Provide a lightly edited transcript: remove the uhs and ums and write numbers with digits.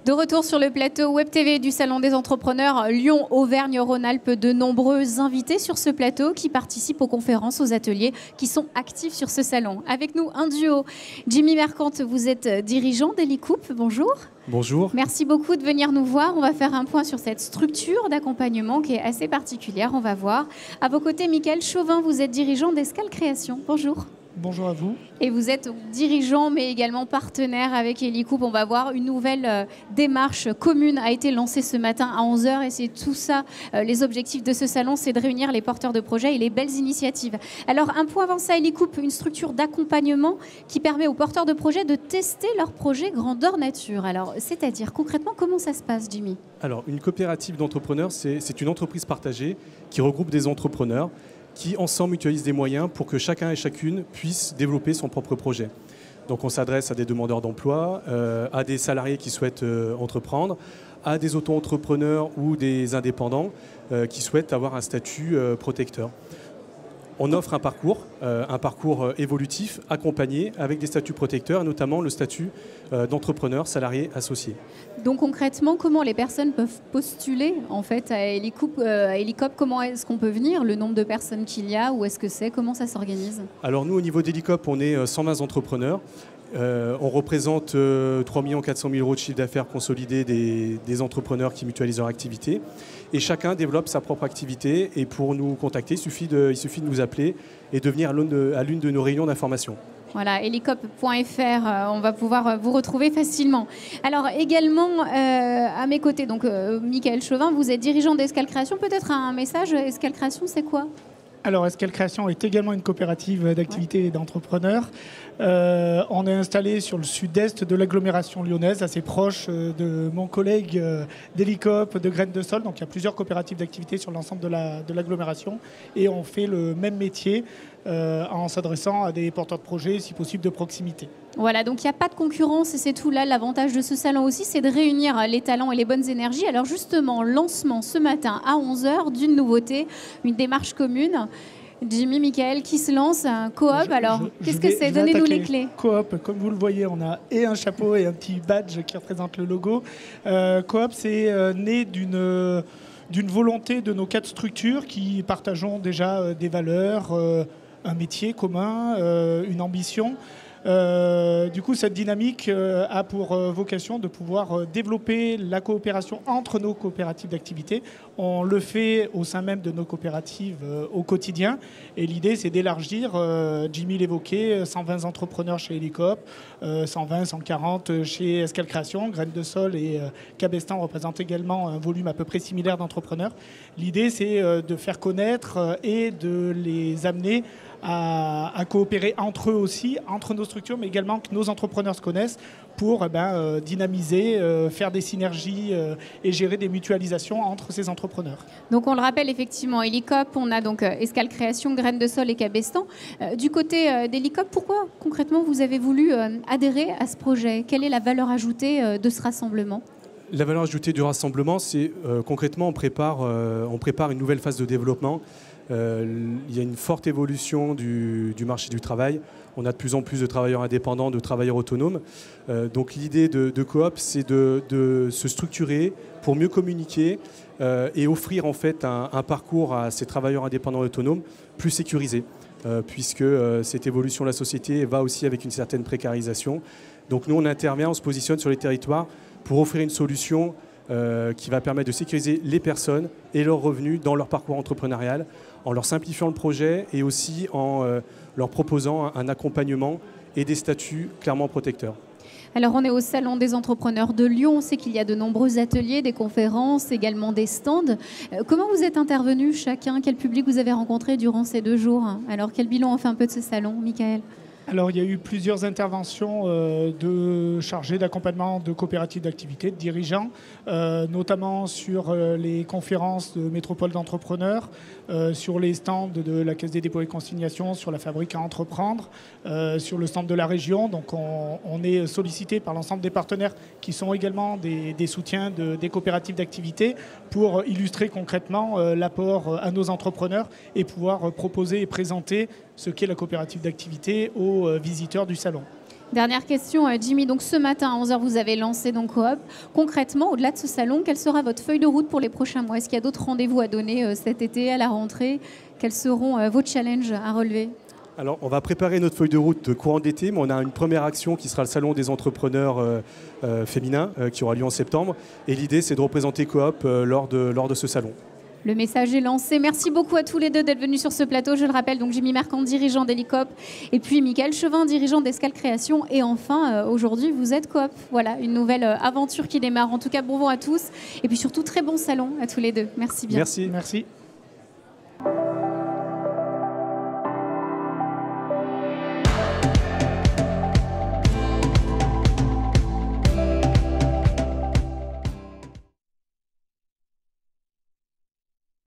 De retour sur le plateau Web TV du Salon des entrepreneurs Lyon-Auvergne-Rhône-Alpes, de nombreux invités sur ce plateau qui participent aux conférences, aux ateliers, qui sont actifs sur ce salon. Avec nous, un duo. Jimmy Mercante, vous êtes dirigeant d'Helicoupe. Bonjour. Bonjour. Merci beaucoup de venir nous voir. On va faire un point sur cette structure d'accompagnement qui est assez particulière. On va voir. À vos côtés, Mickaël Chauvin, vous êtes dirigeant d'Escale Création. Bonjour. Bonjour à vous. Et vous êtes dirigeant, mais également partenaire avec Helicoupe. On va voir une nouvelle démarche commune a été lancée ce matin à 11 h. Et c'est tout ça, les objectifs de ce salon, c'est de réunir les porteurs de projets et les belles initiatives. Alors, un point avant ça, Helicoupe, une structure d'accompagnement qui permet aux porteurs de projets de tester leurs projets grandeur nature. Alors, c'est-à-dire concrètement, comment ça se passe, Jimmy? Alors, une coopérative d'entrepreneurs, c'est une entreprise partagée qui regroupe des entrepreneurs qui ensemble mutualisent des moyens pour que chacun et chacune puisse développer son propre projet. Donc on s'adresse à des demandeurs d'emploi, à des salariés qui souhaitent entreprendre, à des auto-entrepreneurs ou des indépendants qui souhaitent avoir un statut protecteur. On offre un parcours évolutif, accompagné avec des statuts protecteurs, et notamment le statut d'entrepreneur, salarié, associé. Donc concrètement, comment les personnes peuvent postuler en fait à Helicoupe, comment est-ce qu'on peut venir? Le nombre de personnes qu'il y a, où est-ce que c'est? Comment ça s'organise? Alors nous, au niveau d'Helicoupe, on est 120 entrepreneurs. On représente 3 400 000 € de chiffre d'affaires consolidé des entrepreneurs qui mutualisent leur activité. Et chacun développe sa propre activité. Et pour nous contacter, il suffit de nous appeler et de venir à l'une de nos réunions d'information. Voilà, helicop.fr, on va pouvoir vous retrouver facilement. Alors également, à mes côtés, donc Mickaël Chauvin, vous êtes dirigeant d'Escale Création. Peut-être un message, Escale Création, c'est quoi? Alors, Escale Création est également une coopérative d'activités et d'entrepreneurs. On est installé sur le sud-est de l'agglomération lyonnaise, assez proche de mon collègue d'Helicoupe, de Graines de Sol. Donc, il y a plusieurs coopératives d'activités sur l'ensemble de l'agglomération. Et on fait le même métier en s'adressant à des porteurs de projets, si possible de proximité. Voilà, donc il n'y a pas de concurrence et c'est tout là. L'avantage de ce salon aussi, c'est de réunir les talents et les bonnes énergies. Alors justement, lancement ce matin à 11 h d'une nouveauté, une démarche commune. Jimmy, Mickaël, qui se lance, un coop. Alors, qu'est-ce que c'est? Donnez-nous les clés. Coop, comme vous le voyez, on a et un chapeau et un petit badge qui représente le logo. Coop, c'est né d'une volonté de nos 4 structures qui partageons déjà des valeurs, un métier commun, une ambition. Du coup, cette dynamique a pour vocation de pouvoir développer la coopération entre nos coopératives d'activité. On le fait au sein même de nos coopératives au quotidien. Et l'idée, c'est d'élargir, Jimmy l'évoquait, 120 entrepreneurs chez Helicoupe, 120, 140 chez Escale Création, Graines de Sol et Cabestan représentent également un volume à peu près similaire d'entrepreneurs. L'idée, c'est de faire connaître et de les amener à coopérer entre eux aussi, entre nos structures, mais également que nos entrepreneurs se connaissent pour dynamiser, faire des synergies et gérer des mutualisations entre ces entrepreneurs. Donc on le rappelle effectivement, Helicoupe, on a donc Escale Création, Graines de Sol et Cabestan. Du côté d'Helicoupe, pourquoi concrètement vous avez voulu adhérer à ce projet? Quelle est la valeur ajoutée de ce rassemblement? La valeur ajoutée du rassemblement, c'est concrètement on prépare une nouvelle phase de développement. Il y a une forte évolution du marché du travail. On a de plus en plus de travailleurs indépendants, de travailleurs autonomes. Donc l'idée de Coop, c'est de se structurer pour mieux communiquer et offrir en fait un parcours à ces travailleurs indépendants et autonomes plus sécurisé, puisque cette évolution de la société va aussi avec une certaine précarisation. Donc nous, on intervient, on se positionne sur les territoires pour offrir une solution qui va permettre de sécuriser les personnes et leurs revenus dans leur parcours entrepreneurial, en leur simplifiant le projet et aussi en leur proposant un accompagnement et des statuts clairement protecteurs. Alors on est au Salon des entrepreneurs de Lyon, on sait qu'il y a de nombreux ateliers, des conférences, également des stands. Comment vous êtes intervenus chacun? Quel public vous avez rencontré durant ces 2 jours? Alors quel bilan on fait un peu de ce salon, Mickaël? Alors, il y a eu plusieurs interventions de chargés d'accompagnement de coopératives d'activité, de dirigeants, notamment sur les conférences de métropole d'entrepreneurs, sur les stands de la Caisse des dépôts et consignations, sur la fabrique à entreprendre, sur le stand de la région. Donc, on est sollicité par l'ensemble des partenaires qui sont également des soutiens des coopératives d'activité pour illustrer concrètement l'apport à nos entrepreneurs et pouvoir proposer et présenter ce qu'est la coopérative d'activité aux visiteurs du salon. Dernière question, Jimmy. Donc ce matin à 11h, vous avez lancé donc Coop. Concrètement, au-delà de ce salon, quelle sera votre feuille de route pour les prochains mois? Est-ce qu'il y a d'autres rendez-vous à donner cet été, à la rentrée? Quels seront vos challenges à relever? Alors, on va préparer notre feuille de route de courant d'été, mais on a une première action qui sera le salon des entrepreneurs féminins qui aura lieu en septembre. Et l'idée, c'est de représenter Coop lors de ce salon. Le message est lancé. Merci beaucoup à tous les deux d'être venus sur ce plateau. Je le rappelle, donc Jimmy Marquand, dirigeant d'Helicop, et puis Michael Chevin, dirigeant d'Escale Création. Et enfin, aujourd'hui, vous êtes Coop. Voilà, une nouvelle aventure qui démarre. En tout cas, bon vent à tous. Et puis surtout, très bon salon à tous les deux. Merci bien. Merci. Merci.